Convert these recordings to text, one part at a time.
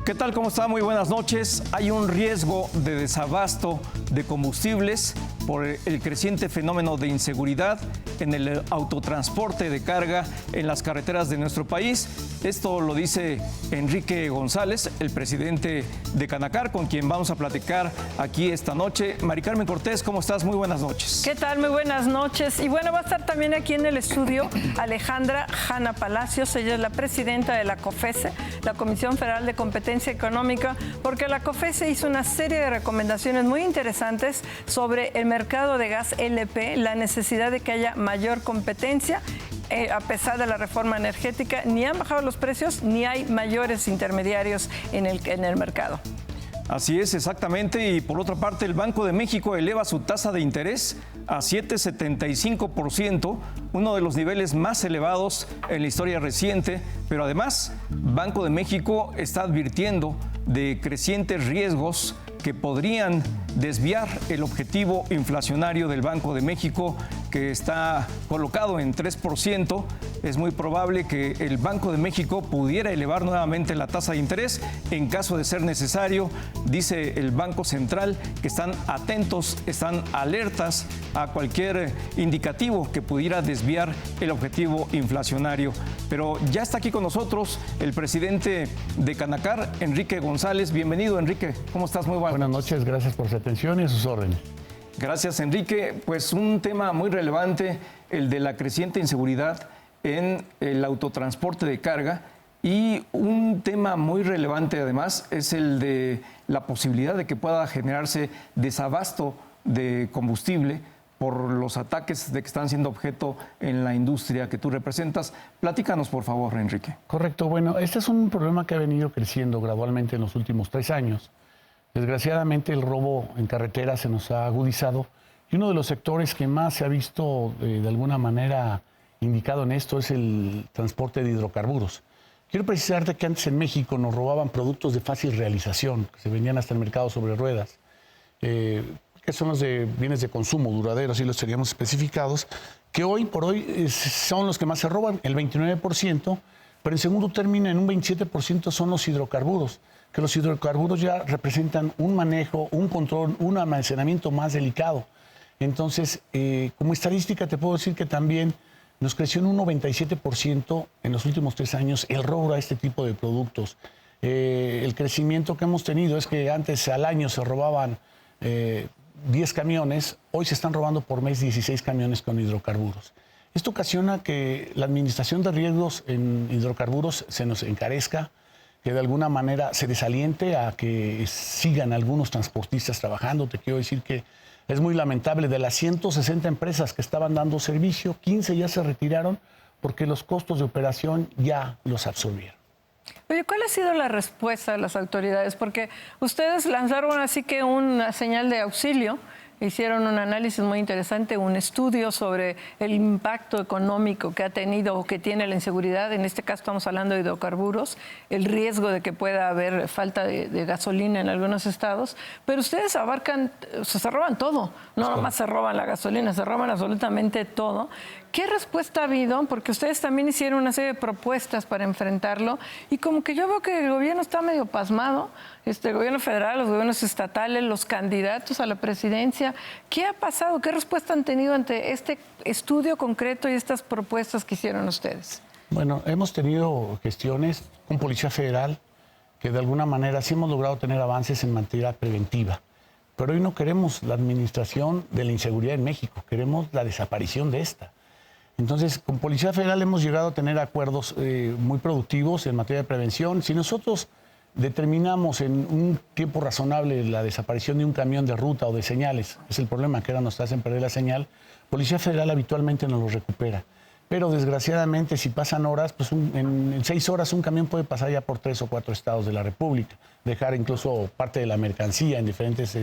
¿Qué tal? ¿Cómo está? Muy buenas noches. Hay un riesgo de desabasto de combustibles por el creciente fenómeno de inseguridad en el autotransporte de carga en las carreteras de nuestro país. Esto lo dice Enrique González, el presidente de Canacar, con quien vamos a platicar aquí esta noche. Mari Carmen Cortés, ¿cómo estás? Muy buenas noches. ¿Qué tal? Muy buenas noches. Y bueno, va a estar también aquí en el estudio Alejandra Hanna Palacios. Ella es la presidenta de la COFECE, la Comisión Federal de Competencia Económica, porque la COFECE hizo una serie de recomendaciones muy interesantes sobre el mercado de gas LP, la necesidad de que haya mayor competencia. A pesar de la reforma energética, ni han bajado los precios, ni hay mayores intermediarios en el mercado. Así es, exactamente. Y por otra parte, el Banco de México eleva su tasa de interés a 7,75%, uno de los niveles más elevados en la historia reciente. Pero además, Banco de México está advirtiendo de crecientes riesgos que podrían desviar el objetivo inflacionario del Banco de México, que está colocado en 3%. Es muy probable que el Banco de México pudiera elevar nuevamente la tasa de interés en caso de ser necesario. Dice el Banco Central que están atentos, están alertas a cualquier indicativo que pudiera desviar el objetivo inflacionario. Pero ya está aquí con nosotros el presidente de Canacar, Enrique González. Bienvenido, Enrique. ¿Cómo estás? Muy buenas noches. Gracias por su atención y a sus órdenes. Gracias, Enrique. Pues un tema muy relevante, el de la creciente inseguridad en el autotransporte de carga, y un tema muy relevante además es el de la posibilidad de que pueda generarse desabasto de combustible por los ataques de que están siendo objeto en la industria que tú representas. Platícanos, por favor, Enrique. Correcto. Bueno, este es un problema que ha venido creciendo gradualmente en los últimos 3 años. Desgraciadamente, el robo en carretera se nos ha agudizado, y uno de los sectores que más se ha visto de alguna manera indicado en esto es el transporte de hidrocarburos. Quiero precisarte que antes en México nos robaban productos de fácil realización, que se vendían hasta el mercado sobre ruedas, que son los de bienes de consumo duraderos, así los teníamos especificados, que hoy por hoy son los que más se roban, el 29%, pero en segundo término, en un 27% son los hidrocarburos, que los hidrocarburos ya representan un manejo, un control, un almacenamiento más delicado. Entonces, como estadística te puedo decir que también nos creció en un 97% en los últimos 3 años el robo a este tipo de productos. El crecimiento que hemos tenido es que antes al año se robaban 10 camiones, hoy se están robando por mes 16 camiones con hidrocarburos. Esto ocasiona que la administración de riesgos en hidrocarburos se nos encarezca, que de alguna manera se desaliente a que sigan algunos transportistas trabajando. Te quiero decir que es muy lamentable, de las 160 empresas que estaban dando servicio, 15 ya se retiraron porque los costos de operación ya los absorbieron. Oye, ¿cuál ha sido la respuesta de las autoridades? Porque ustedes lanzaron así que una señal de auxilio, hicieron un análisis muy interesante, un estudio sobre el impacto económico que ha tenido o que tiene la inseguridad. En este caso estamos hablando de hidrocarburos, el riesgo de que pueda haber falta de gasolina en algunos estados. Pero ustedes abarcan, o sea, se roban todo. No nomás se roban la gasolina, se roban absolutamente todo. ¿Qué respuesta ha habido? Porque ustedes también hicieron una serie de propuestas para enfrentarlo, y como que yo veo que el gobierno está medio pasmado, el gobierno federal, los gobiernos estatales, los candidatos a la presidencia. ¿Qué ha pasado? ¿Qué respuesta han tenido ante este estudio concreto y estas propuestas que hicieron ustedes? Bueno, hemos tenido gestiones con Policía Federal que de alguna manera sí hemos logrado tener avances en materia preventiva. Pero hoy no queremos la administración de la inseguridad en México, queremos la desaparición de esta. Entonces, con Policía Federal hemos llegado a tener acuerdos muy productivos en materia de prevención. Si nosotros determinamos en un tiempo razonable la desaparición de un camión de ruta o de señales, es el problema que ahora nos hacen perder la señal, Policía Federal habitualmente nos lo recupera. Pero desgraciadamente, si pasan horas, pues en 6 horas un camión puede pasar ya por 3 o 4 estados de la República, dejar incluso parte de la mercancía en diferentes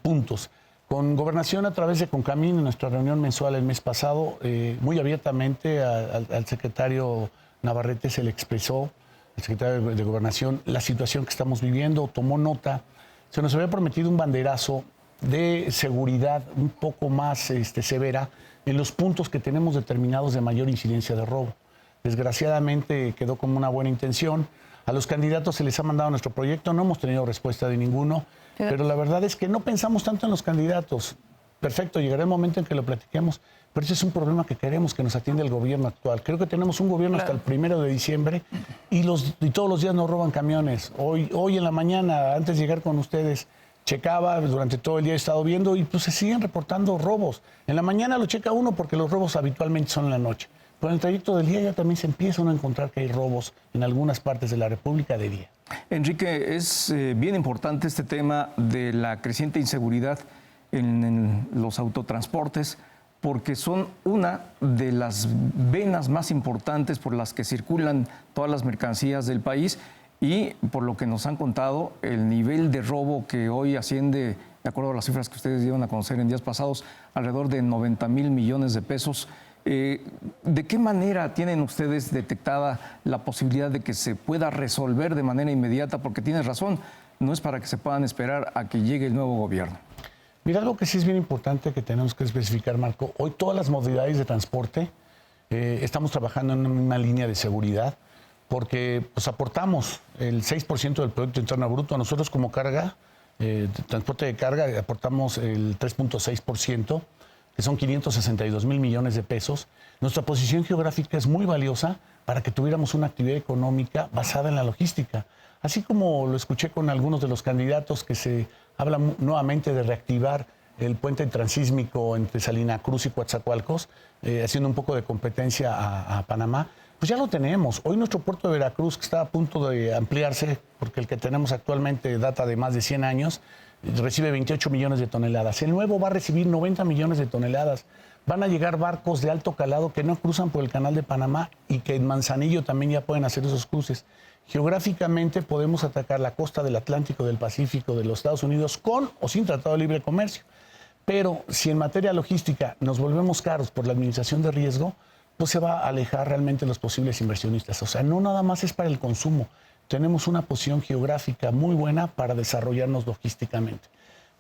puntos. Con Gobernación, a través de Concamín, en nuestra reunión mensual el mes pasado, muy abiertamente al secretario Navarrete se le expresó, el secretario de Gobernación, la situación que estamos viviendo, tomó nota. Se nos había prometido un banderazo de seguridad un poco más severa en los puntos que tenemos determinados de mayor incidencia de robo. Desgraciadamente quedó como una buena intención. A los candidatos se les ha mandado nuestro proyecto, no hemos tenido respuesta de ninguno, pero la verdad es que no pensamos tanto en los candidatos. Perfecto, llegará el momento en que lo platiquemos, pero ese es un problema que queremos que nos atiende el gobierno actual. Creo que tenemos un gobierno hasta el 1 de diciembre y todos los días nos roban camiones. Hoy en la mañana, antes de llegar con ustedes, checaba, durante todo el día he estado viendo y pues se siguen reportando robos. En la mañana lo checa uno porque los robos habitualmente son en la noche. Pero en el trayecto del día ya también se empieza uno a encontrar que hay robos en algunas partes de la República de día. Enrique, es bien importante este tema de la creciente inseguridad en los autotransportes, porque son una de las venas más importantes por las que circulan todas las mercancías del país y por lo que nos han contado, el nivel de robo que hoy asciende, de acuerdo a las cifras que ustedes dieron a conocer en días pasados, alrededor de 90 mil millones de pesos. ¿De qué manera tienen ustedes detectada la posibilidad de que se pueda resolver de manera inmediata? Porque tienes razón, no es para que se puedan esperar a que llegue el nuevo gobierno. Mira, algo que sí es bien importante que tenemos que especificar, Marco. Hoy todas las modalidades de transporte estamos trabajando en una línea de seguridad porque pues, aportamos el 6% del Producto Interno Bruto. Nosotros como carga, transporte de carga, aportamos el 3.6%, que son 562 mil millones de pesos. Nuestra posición geográfica es muy valiosa para que tuviéramos una actividad económica basada en la logística. Así como lo escuché con algunos de los candidatos que se habla nuevamente de reactivar el puente transísmico entre Salina Cruz y Coatzacoalcos, haciendo un poco de competencia a Panamá, pues ya lo tenemos. Hoy nuestro puerto de Veracruz, que está a punto de ampliarse, porque el que tenemos actualmente data de más de 100 años, recibe 28 millones de toneladas. El nuevo va a recibir 90 millones de toneladas. Van a llegar barcos de alto calado que no cruzan por el canal de Panamá y que en Manzanillo también ya pueden hacer esos cruces. Geográficamente podemos atacar la costa del Atlántico, del Pacífico, de los Estados Unidos con o sin Tratado de Libre Comercio. Pero si en materia logística nos volvemos caros por la administración de riesgo, pues se va a alejar realmente los posibles inversionistas. O sea, no nada más es para el consumo. Tenemos una posición geográfica muy buena para desarrollarnos logísticamente.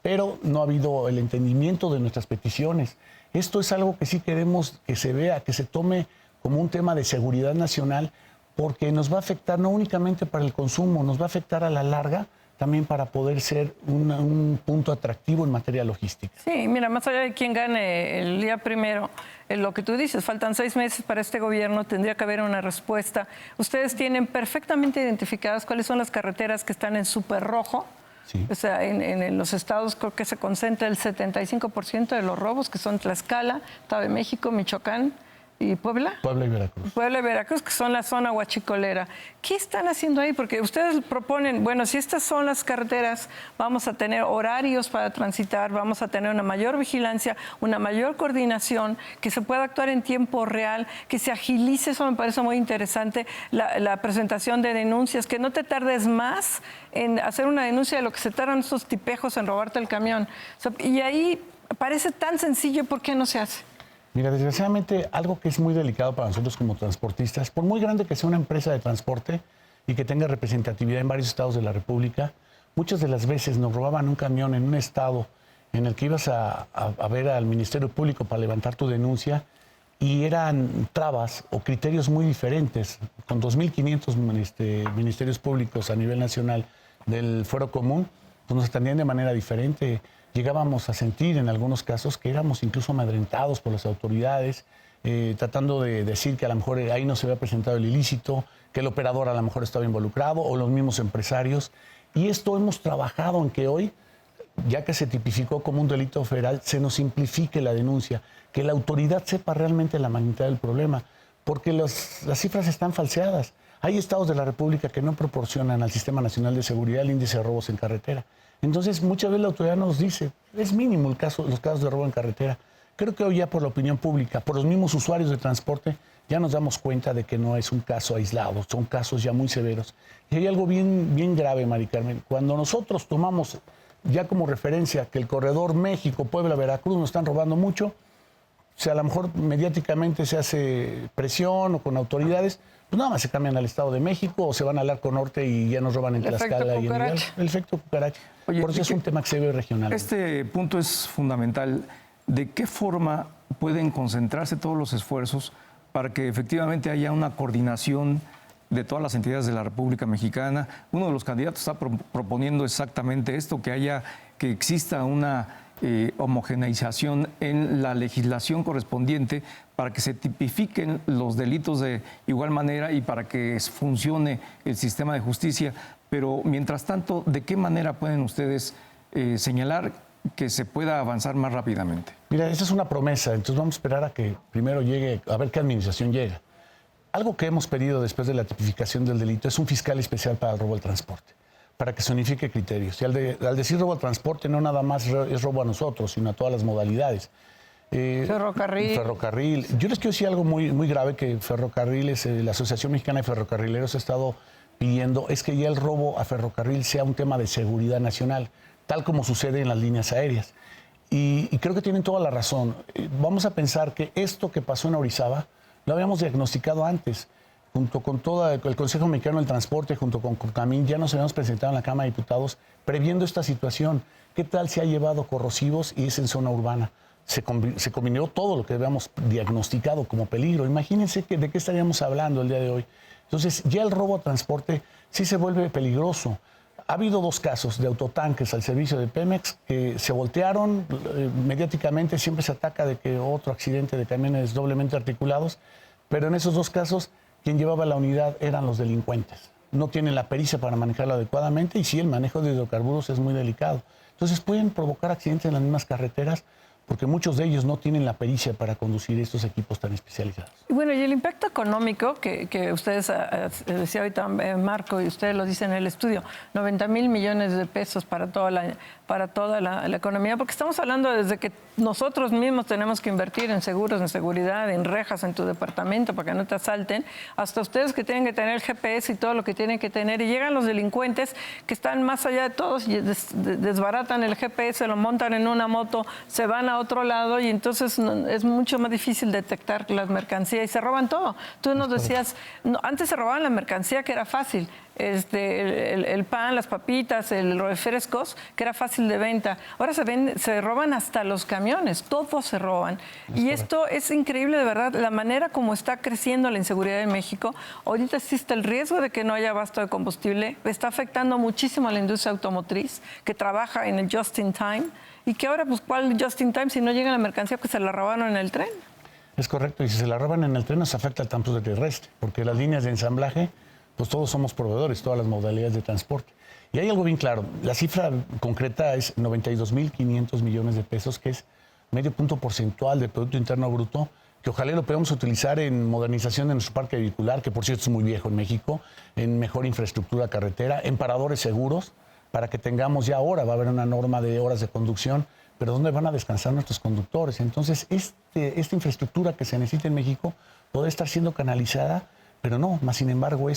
Pero no ha habido el entendimiento de nuestras peticiones. Esto es algo que sí queremos que se vea, que se tome como un tema de seguridad nacional, porque nos va a afectar no únicamente para el consumo, nos va a afectar a la larga también para poder ser un punto atractivo en materia logística. Sí, mira, más allá de quién gane el día primero, lo que tú dices, faltan 6 meses para este gobierno, tendría que haber una respuesta. Ustedes tienen perfectamente identificadas cuáles son las carreteras que están en súper rojo. Sí. O sea, en los estados creo que se concentra el 75% de los robos, que son Tlaxcala, Estado de México, Michoacán y Puebla. Puebla y Veracruz. Puebla y Veracruz, que son la zona huachicolera. ¿Qué están haciendo ahí? Porque ustedes proponen, bueno, si estas son las carreteras, vamos a tener horarios para transitar, vamos a tener una mayor vigilancia, una mayor coordinación, que se pueda actuar en tiempo real, que se agilice, eso me parece muy interesante, la presentación de denuncias, que no te tardes más en hacer una denuncia de lo que se tardan estos tipejos en robarte el camión. O sea, y ahí parece tan sencillo, ¿por qué no se hace? Mira, desgraciadamente, algo que es muy delicado para nosotros como transportistas, por muy grande que sea una empresa de transporte y que tenga representatividad en varios estados de la República, muchas de las veces nos robaban un camión en un estado en el que ibas a ver al Ministerio Público para levantar tu denuncia y eran trabas o criterios muy diferentes. Con 2.500 ministerios públicos a nivel nacional del Fuero Común, pues nos atendían de manera diferente. Llegábamos a sentir en algunos casos que éramos incluso amedrentados por las autoridades, tratando de decir que a lo mejor ahí no se había presentado el ilícito, que el operador a lo mejor estaba involucrado o los mismos empresarios. Y esto hemos trabajado en que hoy, ya que se tipificó como un delito federal, se nos simplifique la denuncia, que la autoridad sepa realmente la magnitud del problema, porque las cifras están falseadas. Hay estados de la República que no proporcionan al Sistema Nacional de Seguridad el índice de robos en carretera. Entonces, muchas veces la autoridad nos dice, es mínimo los casos de robo en carretera. Creo que hoy ya por la opinión pública, por los mismos usuarios de transporte, ya nos damos cuenta de que no es un caso aislado, son casos ya muy severos. Y hay algo bien grave, Mari Carmen. Cuando nosotros tomamos ya como referencia que el corredor México-Puebla-Veracruz nos están robando mucho, o sea, a lo mejor mediáticamente se hace presión o con autoridades, pues nada más se cambian al Estado de México o se van al Arco Norte y ya nos roban en Tlaxcala y en Hidalgo. El efecto cucaracha. Oye, por eso es un tema que se ve regional. Este punto es fundamental. ¿de qué forma pueden concentrarse todos los esfuerzos para que efectivamente haya una coordinación de todas las entidades de la República Mexicana? Uno de los candidatos está proponiendo exactamente esto, que exista una homogeneización en la legislación correspondiente para que se tipifiquen los delitos de igual manera y para que funcione el sistema de justicia. Pero mientras tanto, ¿de qué manera pueden ustedes señalar que se pueda avanzar más rápidamente? Mira, esa es una promesa, entonces vamos a esperar a que primero llegue, a ver qué administración llega. Algo que hemos pedido después de la tipificación del delito es un fiscal especial para el robo al transporte, para que se unifique criterios. Y al decir robo al transporte no nada más es robo a nosotros, sino a todas las modalidades. Ferrocarril. Yo les quiero decir algo muy grave que Ferrocarriles, la Asociación Mexicana de Ferrocarrileros ha estado pidiendo, es que ya el robo a ferrocarril sea un tema de seguridad nacional, tal como sucede en las líneas aéreas. Y creo que tienen toda la razón. Vamos a pensar que esto que pasó en Orizaba lo habíamos diagnosticado antes. Junto con todo el Consejo Mexicano del Transporte, junto con Concamín, ya nos habíamos presentado en la Cámara de Diputados previendo esta situación. ¿Qué tal se ha llevado corrosivos y es en zona urbana? Se combinó todo lo que habíamos diagnosticado como peligro. Imagínense de qué estaríamos hablando el día de hoy. Entonces, ya el robo a transporte sí se vuelve peligroso. Ha habido 2 casos de autotanques al servicio de Pemex que se voltearon mediáticamente. Siempre se ataca de que otro accidente de camiones doblemente articulados, pero en esos 2 casos quien llevaba la unidad eran los delincuentes. No tienen la pericia para manejarlo adecuadamente y sí, el manejo de hidrocarburos es muy delicado. Entonces pueden provocar accidentes en las mismas carreteras porque muchos de ellos no tienen la pericia para conducir estos equipos tan especializados. Y bueno, y el impacto económico que ustedes, decía ahorita Marco, y ustedes lo dicen en el estudio, 90,000 millones de pesos para toda la economía, porque estamos hablando desde que nosotros mismos tenemos que invertir en seguros, en seguridad, en rejas en tu departamento para que no te asalten, hasta ustedes que tienen que tener el GPS y todo lo que tienen que tener, y llegan los delincuentes que están más allá de todos y desbaratan el GPS, lo montan en una moto, se van a otro lado y entonces es mucho más difícil detectar las mercancías y se roban todo. Tú nos decías, antes se robaban la mercancía que era fácil, el pan, las papitas, los refrescos, que era fácil de venta. Ahora se roban hasta los camiones, todos se roban. Y esto es increíble, de verdad, la manera como está creciendo la inseguridad en México. Ahorita existe el riesgo de que no haya abasto de combustible, está afectando muchísimo a la industria automotriz, que trabaja en el just in time, y que ahora, pues, ¿cuál just in time si no llega la mercancía que se la robaron en el tren? Es correcto, y si se la roban en el tren nos afecta al transporte terrestre, porque las líneas de ensamblaje, pues todos somos proveedores, todas las modalidades de transporte. Y hay algo bien claro, la cifra concreta es 92,500 millones de pesos, que es medio punto porcentual del Producto Interno Bruto, que ojalá lo podamos utilizar en modernización de nuestro parque vehicular, que por cierto es muy viejo en México, en mejor infraestructura carretera, en paradores seguros, para que tengamos ya ahora, va a haber una norma de horas de conducción, pero ¿dónde van a descansar nuestros conductores? Entonces, esta infraestructura que se necesita en México puede estar siendo canalizada, pero no, más sin embargo,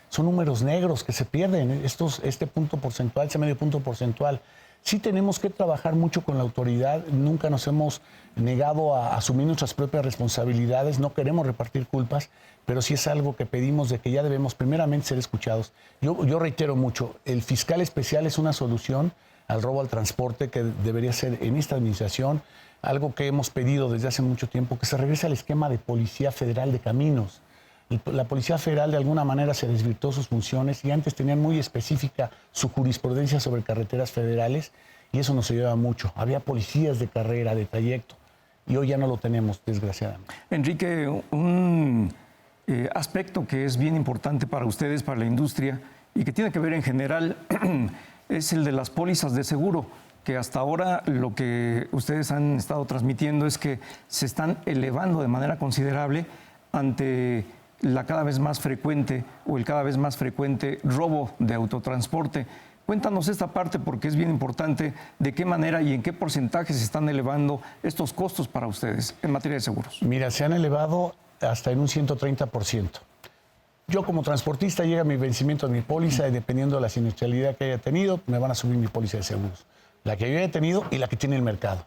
son números negros que se pierden, este punto porcentual, ese medio punto porcentual. Sí tenemos que trabajar mucho con la autoridad, nunca nos hemos negado a asumir nuestras propias responsabilidades, no queremos repartir culpas, pero sí es algo que pedimos de que ya debemos primeramente ser escuchados. Yo reitero mucho, el fiscal especial es una solución al robo al transporte que debería ser en esta administración, algo que hemos pedido desde hace mucho tiempo, que se regrese al esquema de Policía Federal de Caminos. La Policía Federal de alguna manera se desvirtuó sus funciones y antes tenían muy específica su jurisprudencia sobre carreteras federales y eso nos ayudaba mucho. Había policías de carrera, de trayecto y hoy ya no lo tenemos, desgraciadamente. Enrique, un aspecto que es bien importante para ustedes, para la industria y que tiene que ver en general es el de las pólizas de seguro, que hasta ahora lo que ustedes han estado transmitiendo es que se están elevando de manera considerable ante la cada vez más frecuente o el cada vez más frecuente robo de autotransporte. Cuéntanos esta parte porque es bien importante, de qué manera y en qué porcentaje se están elevando estos costos para ustedes en materia de seguros. Mira, se han elevado hasta en un 130%. Yo como transportista llega mi vencimiento de mi póliza y dependiendo de la siniestralidad que haya tenido, me van a subir mi póliza de seguros. La que yo haya tenido y la que tiene el mercado.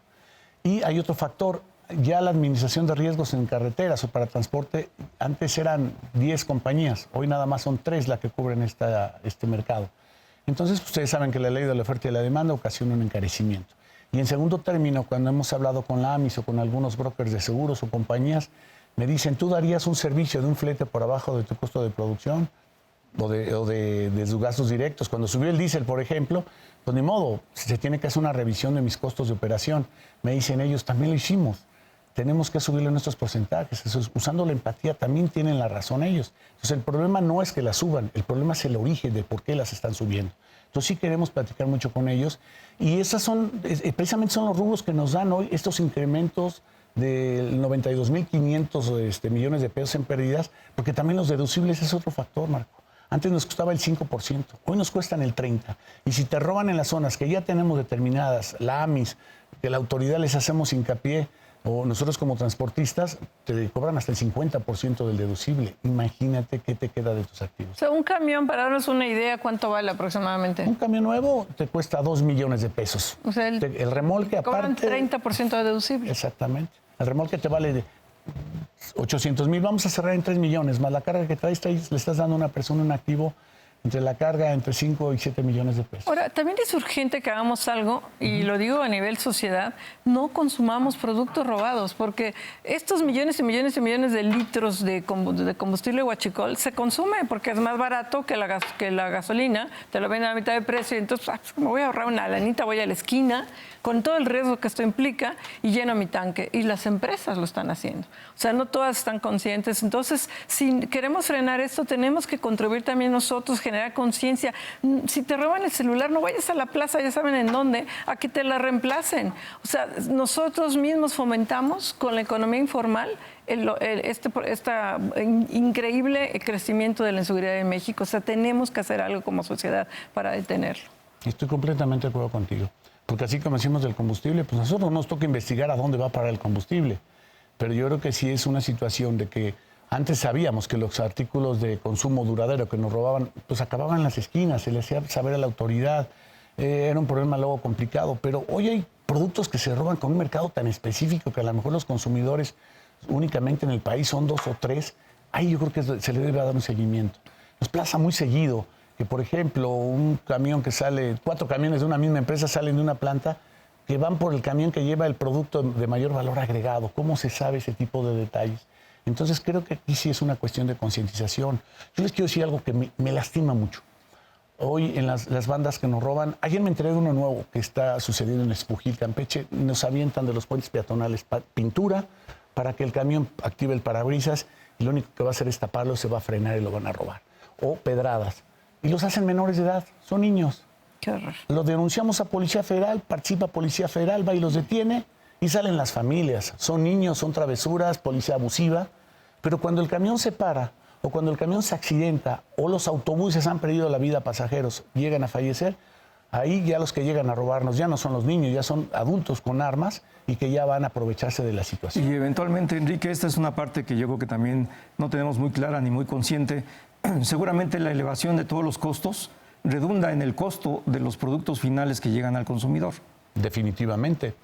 Y hay otro factor, ya la administración de riesgos en carreteras o para transporte, antes eran 10 compañías, hoy nada más son 3 las que cubren este mercado. Entonces, ustedes saben que la ley de la oferta y la demanda ocasiona un encarecimiento. Y en segundo término, cuando hemos hablado con la AMIS o con algunos brokers de seguros o compañías, me dicen, ¿tú darías un servicio de un flete por abajo de tu costo de producción o de tus gastos directos? Cuando subió el diésel, por ejemplo, pues ni modo, se tiene que hacer una revisión de mis costos de operación. Me dicen ellos, también lo hicimos. Tenemos que subirle nuestros porcentajes. Eso es, usando la empatía también tienen la razón ellos. Entonces el problema no es que las suban, el problema es el origen de por qué las están subiendo. Entonces sí queremos platicar mucho con ellos y esas son, precisamente son los rubros que nos dan hoy estos incrementos del 92.500 millones de pesos en pérdidas, porque también los deducibles es otro factor, Marco. Antes nos costaba el 5%, hoy nos cuestan el 30%. Y si te roban en las zonas que ya tenemos determinadas, la AMIS, que la autoridad les hacemos hincapié, o nosotros como transportistas, te cobran hasta el 50% del deducible. Imagínate qué te queda de tus activos. O sea, un camión, para darnos una idea, ¿cuánto vale aproximadamente? Un camión nuevo te cuesta 2 millones de pesos. O sea, el remolque cobran aparte... 30% de deducible. Exactamente. El remolque te vale de 800,000. Vamos a cerrar en 3 millones. Más la carga que traes, le estás dando a una persona un activo entre la carga entre 5 y 7 millones de pesos. Ahora, también es urgente que hagamos algo, y lo digo a nivel sociedad, no consumamos productos robados, porque estos millones y millones y millones de litros de combustible huachicol se consume porque es más barato que la gasolina, te lo venden a mitad de precio, y entonces pues, me voy a ahorrar una lanita, voy a la esquina, con todo el riesgo que esto implica, y lleno mi tanque. Y las empresas lo están haciendo. O sea, no todas están conscientes. Entonces, si queremos frenar esto, tenemos que contribuir también nosotros, generar conciencia. Si te roban el celular, no vayas a la plaza, ya saben en dónde, a que te la reemplacen. O sea, nosotros mismos fomentamos con la economía informal este increíble crecimiento de la inseguridad en México. O sea, tenemos que hacer algo como sociedad para detenerlo. Estoy completamente de acuerdo contigo. Porque así como decimos del combustible, pues a nosotros nos toca investigar a dónde va a parar el combustible. Pero yo creo que sí es una situación de que antes sabíamos que los artículos de consumo duradero que nos robaban, pues acababan en las esquinas, se le hacía saber a la autoridad, era un problema luego complicado. Pero hoy hay productos que se roban con un mercado tan específico que a lo mejor los consumidores únicamente en el país son 2 o 3. Ahí yo creo que se le debe dar un seguimiento. Nos pasa muy seguido que, por ejemplo, un camión que sale, 4 camiones de una misma empresa salen de una planta, que van por el camión que lleva el producto de mayor valor agregado. ¿Cómo se sabe ese tipo de detalles? Entonces creo que aquí sí es una cuestión de concientización. Yo les quiero decir algo que me lastima mucho. Hoy en las bandas que nos roban, ayer me enteré de uno nuevo que está sucediendo en Espujil, Campeche, nos avientan de los puentes peatonales pintura para que el camión active el parabrisas y lo único que va a hacer es taparlo, se va a frenar y lo van a robar. O pedradas. Y los hacen menores de edad, son niños. Qué horror. Los denunciamos a Policía Federal, participa Policía Federal, va y los detiene y salen las familias. Son niños, son travesuras, policía abusiva. Pero cuando el camión se para o cuando el camión se accidenta o los autobuses han perdido la vida a pasajeros, llegan a fallecer, ahí ya los que llegan a robarnos ya no son los niños, ya son adultos con armas y que ya van a aprovecharse de la situación. Y eventualmente, Enrique, esta es una parte que yo creo que también no tenemos muy clara ni muy consciente. Seguramente la elevación de todos los costos redunda en el costo de los productos finales que llegan al consumidor. Definitivamente.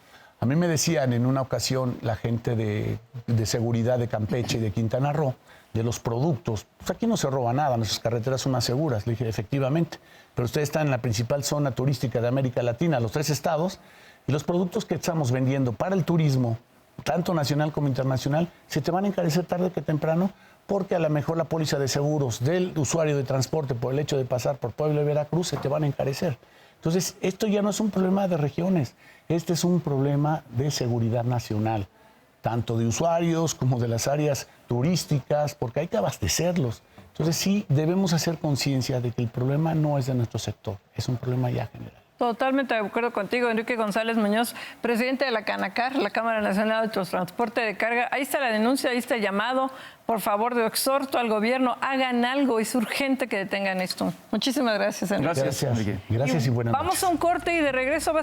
A mí me decían en una ocasión la gente de seguridad de Campeche y de Quintana Roo, de los productos, pues aquí no se roba nada, nuestras carreteras son más seguras. Le dije, efectivamente, pero usted está en la principal zona turística de América Latina, los 3 estados, y los productos que estamos vendiendo para el turismo, tanto nacional como internacional, se te van a encarecer tarde que temprano, porque a lo mejor la póliza de seguros del usuario de transporte por el hecho de pasar por Puebla y Veracruz se te van a encarecer. Entonces, esto ya no es un problema de regiones, este es un problema de seguridad nacional, tanto de usuarios como de las áreas turísticas, porque hay que abastecerlos. Entonces, sí debemos hacer conciencia de que el problema no es de nuestro sector, es un problema ya general. Totalmente de acuerdo contigo, Enrique González Muñoz, presidente de la CANACAR, la Cámara Nacional de Transporte de Carga. Ahí está la denuncia, ahí está el llamado. Por favor, de exhorto al gobierno, hagan algo, es urgente que detengan esto. Muchísimas gracias, Enrique. Gracias, Enrique. Gracias y buenas noches. Vamos a un corte y de regreso va a